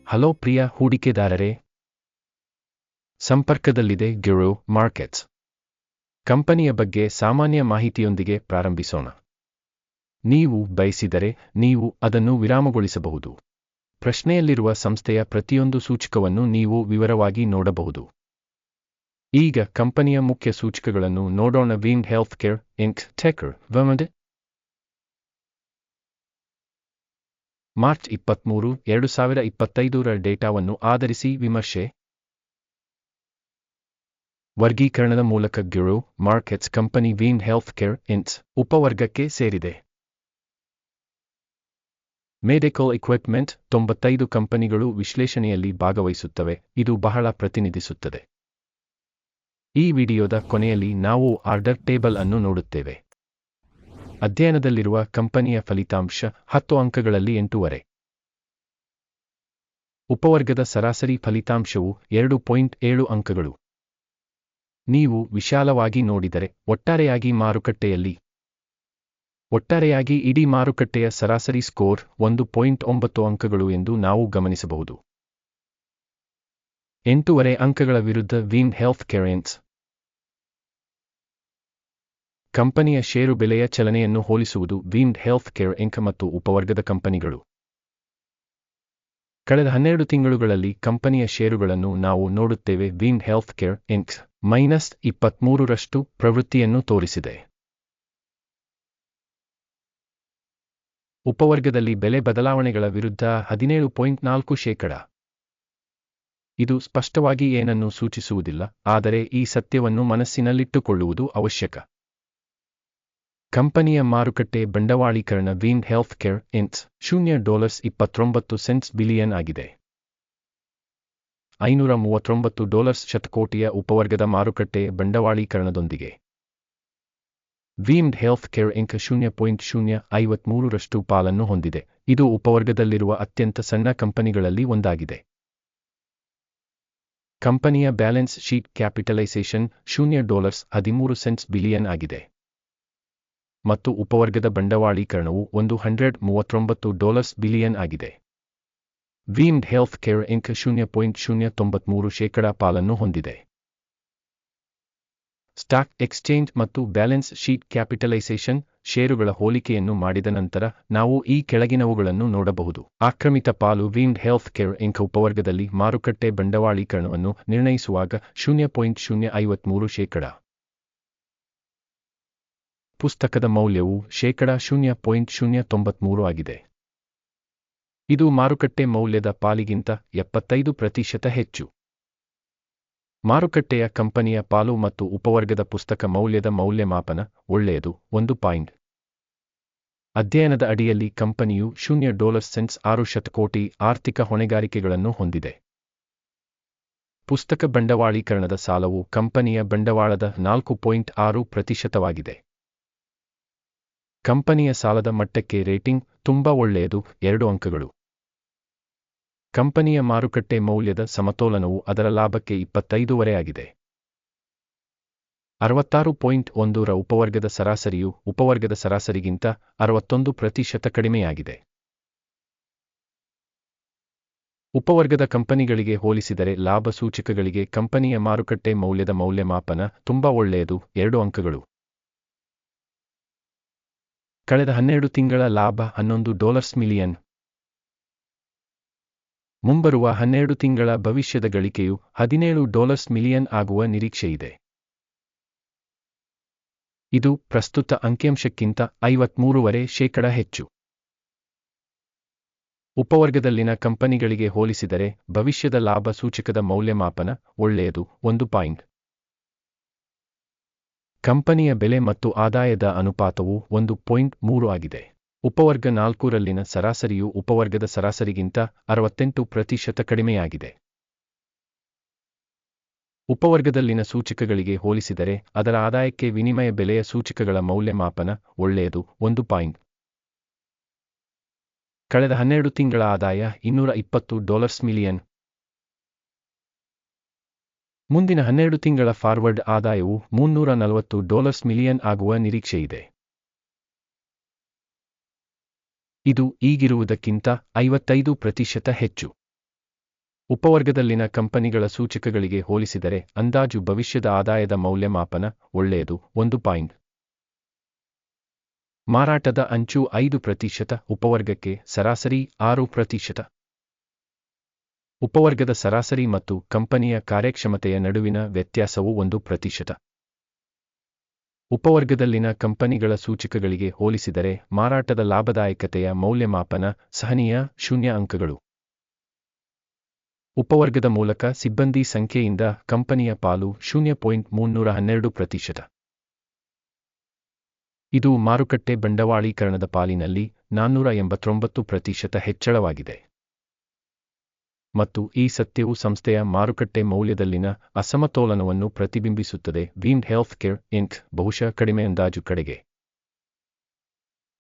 Hello ಪ್ರಿಯ ಹೂಡಿಕೆದಾರರೇ, ಸಂಪರ್ಕದಲ್ಲಿದೆ ಗಿರೋ markets ಕಂಪನಿಯ ಬಗ್ಗೆ ಸಾಮಾನ್ಯ ಮಾಹಿತಿಯೊಂದಿಗೆ ಪ್ರಾರಂಭಿಸೋಣ. ನೀವು ಬಯಸಿದರೆ ನೀವು ಅದನ್ನು ವಿರಾಮಗೊಳಿಸಬಹುದು. ಪ್ರಶ್ನೆಯಲ್ಲಿರುವ ಸಂಸ್ಥೆಯ ಪ್ರತಿಯೊಂದು ಸೂಚಕವನ್ನು ನೀವು ವಿವರವಾಗಿ ನೋಡಬಹುದು. ಈಗ ಕಂಪನಿಯ ಮುಖ್ಯ ಸೂಚಕಗಳನ್ನು ನೋಡೋಣ. Wind Health Care Inc ticker ವಮಂಡ್ ಮಾರ್ಚ್ 23, 2025 ಡೇಟಾವನ್ನು ಆಧರಿಸಿ ವಿಮರ್ಶೆ. ವರ್ಗೀಕರಣದ ಮೂಲಕ ಗಿರೋ markets company Wind Health Care ಇಂಕ್ಸ್ ಉಪವರ್ಗಕ್ಕೆ ಸೇರಿದೆ. ಮೆಡಿಕಲ್ ಇಕ್ವಿಪ್ಮೆಂಟ್ 95 ಕಂಪನಿಗಳು ವಿಶ್ಲೇಷಣೆಯಲ್ಲಿ ಭಾಗವಹಿಸುತ್ತವೆ. ಇದು ಬಹಳ ಪ್ರತಿನಿಧಿಸುತ್ತದೆ. ಈ ವಿಡಿಯೋದ ಕೊನೆಯಲ್ಲಿ ನಾವು ಆರ್ಡರ್ ಟೇಬಲ್ ಅನ್ನು ನೋಡುತ್ತೇವೆ. ಅಧ್ಯಯನದಲ್ಲಿರುವ ಕಂಪನಿಯ ಫಲಿತಾಂಶ 10 ಅಂಕಗಳಲ್ಲಿ 8.5. ಉಪವರ್ಗದ ಸರಾಸರಿ ಫಲಿತಾಂಶವು 2.7 ಅಂಕಗಳು. ನೀವು ವಿಶಾಲವಾಗಿ ನೋಡಿದರೆ ಒಟ್ಟಾರೆಯಾಗಿ ಇಡೀ ಮಾರುಕಟ್ಟೆಯ ಸರಾಸರಿ ಸ್ಕೋರ್ 1.9 ಅಂಕಗಳು ಎಂದು ನಾವು ಗಮನಿಸಬಹುದು. 8.5 ಅಂಕಗಳ ವಿರುದ್ಧ ವಿಂಡ್ ಹೆಲ್ತ್ ಕೇರ್ ಇಂಕ್ಸ್ ಕಂಪನಿಯ ಷೇರು ಬೆಲೆಯ ಚಲನೆಯನ್ನು ಹೋಲಿಸುವುದು. ವಿಂಡ್ ಹೆಲ್ತ್ ಕೇರ್ ಇಂಕ್ ಮತ್ತು ಉಪವರ್ಗದ ಕಂಪನಿಗಳು ಕಳೆದ 12 ತಿಂಗಳುಗಳಲ್ಲಿ ಕಂಪನಿಯ ಷೇರುಗಳನ್ನು ನಾವು ನೋಡುತ್ತೇವೆ. ವಿಂಡ್ ಹೆಲ್ತ್ ಕೇರ್ ಇಂಕ್ಸ್ -23% ಪ್ರವೃತ್ತಿಯನ್ನು ತೋರಿಸಿದೆ. ಉಪವರ್ಗದಲ್ಲಿ ಬೆಲೆ ಬದಲಾವಣೆಗಳ ವಿರುದ್ಧ 17.4%. ಇದು ಸ್ಪಷ್ಟವಾಗಿ ಏನನ್ನೂ ಸೂಚಿಸುವುದಿಲ್ಲ, ಆದರೆ ಈ ಸತ್ಯವನ್ನು ಮನಸ್ಸಿನಲ್ಲಿಟ್ಟುಕೊಳ್ಳುವುದು ಅವಶ್ಯಕ. ಕಂಪನಿಯ ಮಾರುಕಟ್ಟೆ ಬಂಡವಾಳೀಕರಣ ವಿಂಡ್ ಹೆಲ್ತ್ ಕೇರ್ ಇಂಕ್ಸ್ $0.29 ಬಿಲಿಯನ್ ಆಗಿದೆ. $539 ಶತಕೋಟಿಯ ಉಪವರ್ಗದ ಮಾರುಕಟ್ಟೆ ಬಂಡವಾಳೀಕರಣದೊಂದಿಗೆ ವಿಂಡ್ ಹೆಲ್ತ್ ಕೇರ್ ಇಂಕ್ 0.053% ಪಾಲನ್ನು ಹೊಂದಿದೆ. ಇದು ಉಪವರ್ಗದಲ್ಲಿರುವ ಅತ್ಯಂತ ಸಣ್ಣ ಕಂಪನಿಗಳಲ್ಲಿ ಒಂದಾಗಿದೆ. ಕಂಪನಿಯ ಬ್ಯಾಲೆನ್ಸ್ ಶೀಟ್ ಕ್ಯಾಪಿಟಲೈಸೇಷನ್ $0.13 ಬಿಲಿಯನ್ ಆಗಿದೆ ಮತ್ತು ಉಪವರ್ಗದ ಬಂಡವಾಳೀಕರಣವು $139 ಬಿಲಿಯನ್ ಆಗಿದೆ. ವಿಂಡ್ ಹೆಲ್ತ್ ಕೇರ್ ಇಂಕ್ 0.093% ಪಾಲನ್ನು ಹೊಂದಿದೆ. ಸ್ಟಾಕ್ ಎಕ್ಸ್ಚೇಂಜ್ ಮತ್ತು ಬ್ಯಾಲೆನ್ಸ್ ಶೀಟ್ ಕ್ಯಾಪಿಟಲೈಸೇಷನ್ ಷೇರುಗಳ ಹೋಲಿಕೆಯನ್ನು ಮಾಡಿದ ನಂತರ ನಾವು ಈ ಕೆಳಗಿನವುಗಳನ್ನು ನೋಡಬಹುದು. ಆಕ್ರಮಿತ ಪಾಲು ವಿಂಡ್ ಹೆಲ್ತ್ ಕೇರ್ ಇಂಕ್ ಉಪವರ್ಗದಲ್ಲಿ ಮಾರುಕಟ್ಟೆ ಬಂಡವಾಳೀಕರಣವನ್ನು ನಿರ್ಣಯಿಸುವಾಗ 0.053%. ಪುಸ್ತಕದ ಮೌಲ್ಯವು 0.093 ಆಗಿದೆ. ಇದು ಮಾರುಕಟ್ಟೆ ಮೌಲ್ಯದ ಪಾಲಿಗಿಂತ 75% ಹೆಚ್ಚು. ಮಾರುಕಟ್ಟೆಯ ಕಂಪನಿಯ ಪಾಲು ಮತ್ತು ಉಪವರ್ಗದ ಪುಸ್ತಕ ಮೌಲ್ಯದ ಮೌಲ್ಯಮಾಪನ ಒಳ್ಳೆಯದು. 1 ಪಾಯಿಂಟ್. ಅಧ್ಯಯನದ ಅಡಿಯಲ್ಲಿ ಕಂಪನಿಯು $0.6 ಶತಕೋಟಿ ಆರ್ಥಿಕ ಹೊಣೆಗಾರಿಕೆಗಳನ್ನು ಹೊಂದಿದೆ. ಪುಸ್ತಕ ಬಂಡವಾಳೀಕರಣದ ಸಾಲವು ಕಂಪನಿಯ ಬಂಡವಾಳದ 4.6%. ಕಂಪನಿಯ ಸಾಲದ ಮಟ್ಟಕ್ಕೆ ರೇಟಿಂಗ್ ತುಂಬಾ ಒಳ್ಳೆಯದು, 2 ಅಂಕಗಳು. ಕಂಪನಿಯ ಮಾರುಕಟ್ಟೆ ಮೌಲ್ಯದ ಸಮತೋಲನವು ಅದರ ಲಾಭಕ್ಕೆ 25.5 ಆಗಿದೆ. 66.1 ಉಪವರ್ಗದ ಸರಾಸರಿಯು ಉಪವರ್ಗದ ಸರಾಸರಿಗಿಂತ 61% ಕಡಿಮೆಯಾಗಿದೆ. ಉಪವರ್ಗದ ಕಂಪನಿಗಳಿಗೆ ಹೋಲಿಸಿದರೆ ಲಾಭ ಸೂಚಕಗಳಿಗೆ ಕಂಪನಿಯ ಮಾರುಕಟ್ಟೆ ಮೌಲ್ಯದ ಮೌಲ್ಯಮಾಪನ ತುಂಬಾ ಒಳ್ಳೆಯದು, 2 ಅಂಕಗಳು. ಕಳೆದ 12 ತಿಂಗಳ ಲಾಭ $11 ಮಿಲಿಯನ್. ಮುಂಬರುವ 12 ತಿಂಗಳ ಭವಿಷ್ಯದ ಗಳಿಕೆಯು $17 ಮಿಲಿಯನ್ ಆಗುವ ನಿರೀಕ್ಷೆಯಿದೆ. ಇದು ಪ್ರಸ್ತುತ ಅಂಕಿಅಂಶಕ್ಕಿಂತ 53.5% ಹೆಚ್ಚು. ಉಪವರ್ಗದಲ್ಲಿನ ಕಂಪನಿಗಳಿಗೆ ಹೋಲಿಸಿದರೆ ಭವಿಷ್ಯದ ಲಾಭ ಸೂಚಕದ ಮೌಲ್ಯಮಾಪನ ಒಳ್ಳೆಯದು, 1 ಪಾಯಿಂಟ್. ಕಂಪನಿಯ ಬೆಲೆ ಮತ್ತು ಆದಾಯದ ಅನುಪಾತವು 1.3 ಆಗಿದೆ. ಉಪವರ್ಗ 4ರಲ್ಲಿನ ಸರಾಸರಿಯು ಉಪವರ್ಗದ ಸರಾಸರಿಗಿಂತ 68% ಕಡಿಮೆಯಾಗಿದೆ. ಉಪವರ್ಗದಲ್ಲಿನ ಸೂಚಕಗಳಿಗೆ ಹೋಲಿಸಿದರೆ ಅದರ ಆದಾಯಕ್ಕೆ ವಿನಿಮಯ ಬೆಲೆಯ ಸೂಚಕಗಳ ಮೌಲ್ಯಮಾಪನ ಒಳ್ಳೆಯದು, 1 ಪಾಯಿಂಟ್. ಕಳೆದ 12 ತಿಂಗಳ ಆದಾಯ $220 ಮಿಲಿಯನ್. ಮುಂದಿನ 12 ತಿಂಗಳ ಫಾರ್ವರ್ಡ್ ಆದಾಯವು $340 ಮಿಲಿಯನ್ ಆಗುವ ನಿರೀಕ್ಷೆಯಿದೆ. ಇದು ಈಗಿರುವುದಕ್ಕಿಂತ 55% ಹೆಚ್ಚು. ಉಪವರ್ಗದಲ್ಲಿನ ಕಂಪನಿಗಳ ಸೂಚಕಗಳಿಗೆ ಹೋಲಿಸಿದರೆ ಅಂದಾಜು ಭವಿಷ್ಯದ ಆದಾಯದ ಮೌಲ್ಯಮಾಪನ ಒಳ್ಳೆಯದು 1 ಮಾರಾಟದ ಅಂಚು 5%, ಉಪವರ್ಗಕ್ಕೆ ಸರಾಸರಿ 6%. ಉಪವರ್ಗದ ಸರಾಸರಿ ಮತ್ತು ಕಂಪನಿಯ ಕಾರ್ಯಕ್ಷಮತೆಯ ನಡುವಿನ ವ್ಯತ್ಯಾಸವು 1%. ಉಪವರ್ಗದಲ್ಲಿನ ಕಂಪನಿಗಳ ಸೂಚಕಗಳಿಗೆ ಹೋಲಿಸಿದರೆ ಮಾರಾಟದ ಲಾಭದಾಯಕತೆಯ ಮೌಲ್ಯಮಾಪನ ಸಹನೀಯ 0 ಅಂಕಗಳು. ಉಪವರ್ಗದ ಮೂಲಕ ಸಿಬ್ಬಂದಿ ಸಂಖ್ಯೆಯಿಂದ ಕಂಪನಿಯ ಪಾಲು 0.312%. ಇದು ಮಾರುಕಟ್ಟೆ ಬಂಡವಾಳೀಕರಣದ ಪಾಲಿನಲ್ಲಿ 489% ಹೆಚ್ಚಳವಾಗಿದೆ. ಮತ್ತು ಈ ಸತ್ಯವು ಸಂಸ್ಥೆಯ ಮಾರುಕಟ್ಟೆ ಮೌಲ್ಯದಲ್ಲಿನ ಅಸಮತೋಲನವನ್ನು ಪ್ರತಿಬಿಂಬಿಸುತ್ತದೆ. ವೀಮ್ಡ್ ಹೆಲ್ತ್ಕೇರ್ ಇಂಕ್ ಬಹುಶಃ ಕಡಿಮೆ ಅಂದಾಜು ಕಡೆಗೆ.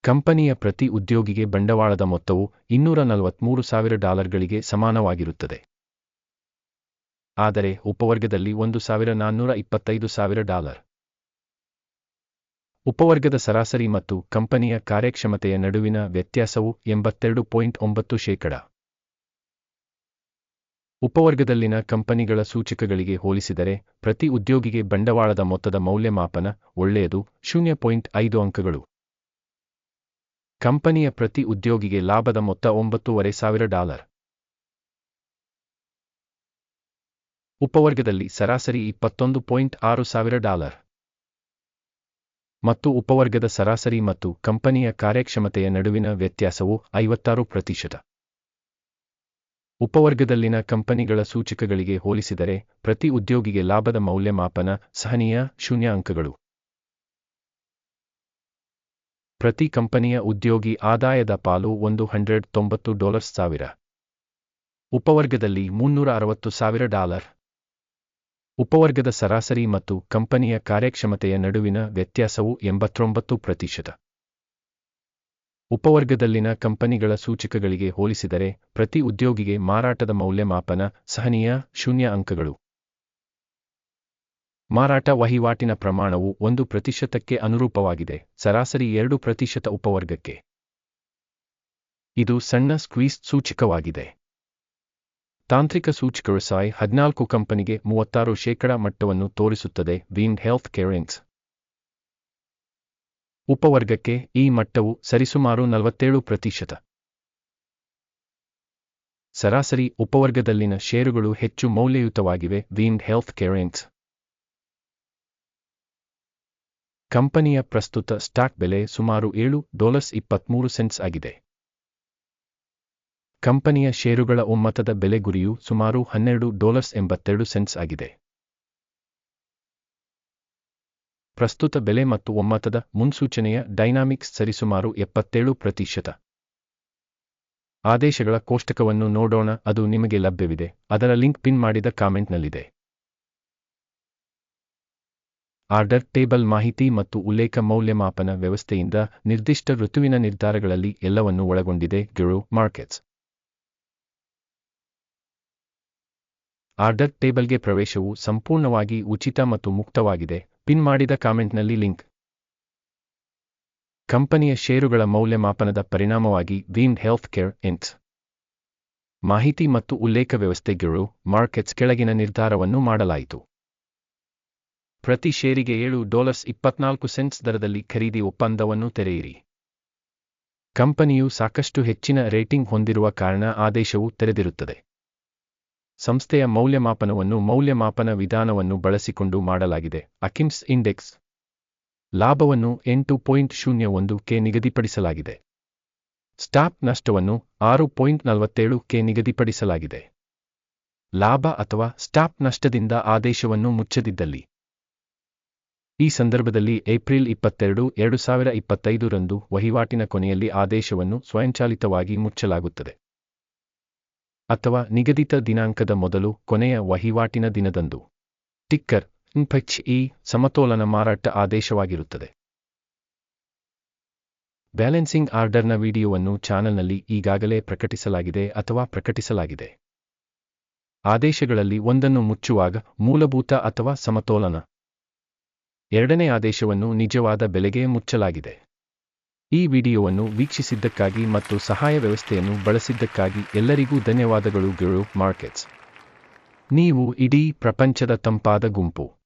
ಕಂಪನಿಯ ಪ್ರತಿ ಉದ್ಯೋಗಿಗೆ ಬಂಡವಾಳದ ಮೊತ್ತವು $243,000ಗಳಿಗೆ ಸಮಾನವಾಗಿರುತ್ತದೆ. ಆದರೆ ಉಪವರ್ಗದಲ್ಲಿ $1,425,000. ಉಪವರ್ಗದ ಸರಾಸರಿ ಮತ್ತು ಕಂಪನಿಯ ಕಾರ್ಯಕ್ಷಮತೆಯ ನಡುವಿನ ವ್ಯತ್ಯಾಸವು 82.9%. ಉಪವರ್ಗದಲ್ಲಿನ ಕಂಪನಿಗಳ ಸೂಚಕಗಳಿಗೆ ಹೋಲಿಸಿದರೆ ಪ್ರತಿ ಉದ್ಯೋಗಿಗೆ ಬಂಡವಾಳದ ಮೊತ್ತದ ಮೌಲ್ಯಮಾಪನ ಒಳ್ಳೆಯದು 0.5 ಅಂಕಗಳು. ಕಂಪನಿಯ ಪ್ರತಿ ಉದ್ಯೋಗಿಗೆ ಲಾಭದ ಮೊತ್ತ $9,500. ಉಪವರ್ಗದಲ್ಲಿ ಸರಾಸರಿ $21,600. ಮತ್ತು ಉಪವರ್ಗದ ಸರಾಸರಿ ಮತ್ತು ಕಂಪನಿಯ ಕಾರ್ಯಕ್ಷಮತೆಯ ನಡುವಿನ ವ್ಯತ್ಯಾಸವು 56%. ಉಪವರ್ಗದಲ್ಲಿನ ಕಂಪನಿಗಳ ಸೂಚಕಗಳಿಗೆ ಹೋಲಿಸಿದರೆ ಪ್ರತಿ ಉದ್ಯೋಗಿಗೆ ಲಾಭದ ಮೌಲ್ಯಮಾಪನ ಸಹನೀಯ 0 ಅಂಕಗಳು. ಪ್ರತಿ ಕಂಪನಿಯ ಉದ್ಯೋಗಿ ಆದಾಯದ ಪಾಲು $190,000. ಉಪವರ್ಗದಲ್ಲಿ $360,000. ಉಪವರ್ಗದ ಸರಾಸರಿ ಮತ್ತು ಕಂಪನಿಯ ಕಾರ್ಯಕ್ಷಮತೆಯ ನಡುವಿನ ವ್ಯತ್ಯಾಸವು 89%. ಉಪವರ್ಗದಲ್ಲಿನ ಕಂಪನಿಗಳ ಸೂಚಕಗಳಿಗೆ ಹೋಲಿಸಿದರೆ ಪ್ರತಿ ಉದ್ಯೋಗಿಗೆ ಮಾರಾಟದ ಮೌಲ್ಯಮಾಪನ ಸಹನೀಯ 0 ಅಂಕಗಳು. ಮಾರಾಟ ವಹಿವಾಟಿನ ಪ್ರಮಾಣವು 1%ಕ್ಕೆ ಅನುರೂಪವಾಗಿದೆ, ಸರಾಸರಿ 2% ಉಪವರ್ಗಕ್ಕೆ. ಇದು ಸಣ್ಣ ಸ್ಕ್ವೀಸ್ ಸೂಚಕವಾಗಿದೆ. ತಾಂತ್ರಿಕ ಸೂಚಕವು ಸಾಯ್ 14 ಕಂಪನಿಗೆ 36% ಮಟ್ಟವನ್ನು ತೋರಿಸುತ್ತದೆ. ವೀಮ್ಡ್ ಹೆಲ್ತ್ಕೇರ್ ಇಂಕ್ ಉಪವರ್ಗಕ್ಕೆ ಈ ಮಟ್ಟವು ಸರಿಸುಮಾರು 47%. ಸರಾಸರಿ ಉಪವರ್ಗದಲ್ಲಿನ ಷೇರುಗಳು ಹೆಚ್ಚು ಮೌಲ್ಯಯುತವಾಗಿವೆ. ವೀಮ್ಡ್ ಹೆಲ್ತ್ಕೇರ್ ಇಂಕ್ ಕಂಪನಿಯ ಪ್ರಸ್ತುತ ಸ್ಟಾಕ್ ಬೆಲೆ ಸುಮಾರು $7.23 ಆಗಿದೆ. ಕಂಪನಿಯ ಷೇರುಗಳ ಒಮ್ಮತದ ಬೆಲೆ ಗುರಿಯು ಸುಮಾರು $12.82 ಆಗಿದೆ. ಪ್ರಸ್ತುತ ಬೆಲೆ ಮತ್ತು ಒಮ್ಮತದ ಮುನ್ಸೂಚನೆಯ ಡೈನಾಮಿಕ್ಸ್ ಸರಿಸುಮಾರು 77%. ಆದೇಶಗಳ ಕೋಷ್ಟಕವನ್ನು ನೋಡೋಣ, ಅದು ನಿಮಗೆ ಲಭ್ಯವಿದೆ. ಅದರ ಲಿಂಕ್ ಪಿನ್ ಮಾಡಿದ ಕಾಮೆಂಟ್ನಲ್ಲಿದೆ. ಆರ್ಡರ್ ಟೇಬಲ್ ಮಾಹಿತಿ ಮತ್ತು ಉಲ್ಲೇಖ ಮೌಲ್ಯಮಾಪನ ವ್ಯವಸ್ಥೆಯಿಂದ ನಿರ್ದಿಷ್ಟ ಋತುವಿನ ನಿರ್ಧಾರಗಳಲ್ಲಿ ಎಲ್ಲವನ್ನೂ ಒಳಗೊಂಡಿದೆ. ಗಿರೋ ಮಾರ್ಕೆಟ್ಸ್ ಆರ್ಡರ್ ಟೇಬಲ್ಗೆ ಪ್ರವೇಶವು ಸಂಪೂರ್ಣವಾಗಿ ಉಚಿತ ಮತ್ತು ಮುಕ್ತವಾಗಿದೆ. ಪಿನ್ ಮಾಡಿದ ಕಾಮೆಂಟ್ನಲ್ಲಿ ಲಿಂಕ್. ಕಂಪನಿಯ ಷೇರುಗಳ ಮೌಲ್ಯಮಾಪನದ ಪರಿಣಾಮವಾಗಿ ವೀಮ್ಡ್ ಹೆಲ್ತ್ಕೇರ್ ಇಂಕ್ ಮಾಹಿತಿ ಮತ್ತು ಉಲ್ಲೇಖ ವ್ಯವಸ್ಥೆ ಗಿರೋ ಮಾರ್ಕೆಟ್ಸ್ ಕೆಳಗಿನ ನಿರ್ಧಾರವನ್ನು ಮಾಡಲಾಯಿತು. ಪ್ರತಿ ಷೇರಿಗೆ $7.24 ದರದಲ್ಲಿ ಖರೀದಿ ಒಪ್ಪಂದವನ್ನು ತೆರೆಯಿರಿ. ಕಂಪನಿಯು ಸಾಕಷ್ಟು ಹೆಚ್ಚಿನ ರೇಟಿಂಗ್ ಹೊಂದಿರುವ ಕಾರಣ ಆದೇಶವು ತೆರೆದಿರುತ್ತದೆ. ಸಂಸ್ಥೆಯ ಮೌಲ್ಯಮಾಪನವನ್ನು ಮೌಲ್ಯಮಾಪನ ವಿಧಾನವನ್ನು ಬಳಸಿಕೊಂಡು ಮಾಡಲಾಗಿದೆ. ಅಕಿನ್ಸ್ ಇಂಡೆಕ್ಸ್ ಲಾಭವನ್ನು 8.01ಕ್ಕೆ ನಿಗದಿಪಡಿಸಲಾಗಿದೆ. ಸ್ಟಾಪ್ ನಷ್ಟವನ್ನು 6.47ಕ್ಕೆ ನಿಗದಿಪಡಿಸಲಾಗಿದೆ. ಲಾಭ ಅಥವಾ ಸ್ಟಾಪ್ ನಷ್ಟದಿಂದ ಆದೇಶವನ್ನು ಮುಚ್ಚದಿದ್ದಲ್ಲಿ. ಈ ಸಂದರ್ಭದಲ್ಲಿ ಏಪ್ರಿಲ್ 22, 2025 ರಂದು ವಹಿವಾಟಿನ ಕೊನೆಯಲ್ಲಿ ಆದೇಶವನ್ನು ಸ್ವಯಂಚಾಲಿತವಾಗಿ ಮುಚ್ಚಲಾಗುತ್ತದೆ. ಅಥವಾ ನಿಗದಿತ ದಿನಾಂಕದ ಮೊದಲು ಕೊನೆಯ ವಹಿವಾಟಿನ ದಿನದಂದು. ಟಿಕ್ಕರ್ NPHE ಸಮತೋಲನ ಮಾರಾಟ ಆದೇಶವಾಗಿರುತ್ತದೆ. ಬ್ಯಾಲೆನ್ಸಿಂಗ್ ಆರ್ಡರ್ನ ವಿಡಿಯೋವನ್ನು ಚಾನೆಲ್ನಲ್ಲಿ ಈಗಾಗಲೇ ಪ್ರಕಟಿಸಲಾಗಿದೆ ಅಥವಾ ಪ್ರಕಟಿಸಲಾಗಿದೆ. ಆದೇಶಗಳಲ್ಲಿ ಒಂದನ್ನು ಮುಚ್ಚುವಾಗ ಮೂಲಭೂತ ಅಥವಾ ಸಮತೋಲನ. ಎರಡನೇ ಆದೇಶವನ್ನು ನಿಜವಾದ ಬೆಲೆಗೆ ಮುಚ್ಚಲಾಗಿದೆ. ಈ ವಿಡಿಯೋವನ್ನು ವೀಕ್ಷಿಸಿದ್ದಕ್ಕಾಗಿ ಮತ್ತು ಸಹಾಯ ವ್ಯವಸ್ಥೆಯನ್ನು ಬಳಸಿದ್ದಕ್ಕಾಗಿ ಎಲ್ಲರಿಗೂ ಧನ್ಯವಾದಗಳು. ಗಿರೋ ಮಾರ್ಕೆಟ್ಸ್ ನೀವು ಇಡೀ ಪ್ರಪಂಚದ ತಂಪಾದ ಗುಂಪು.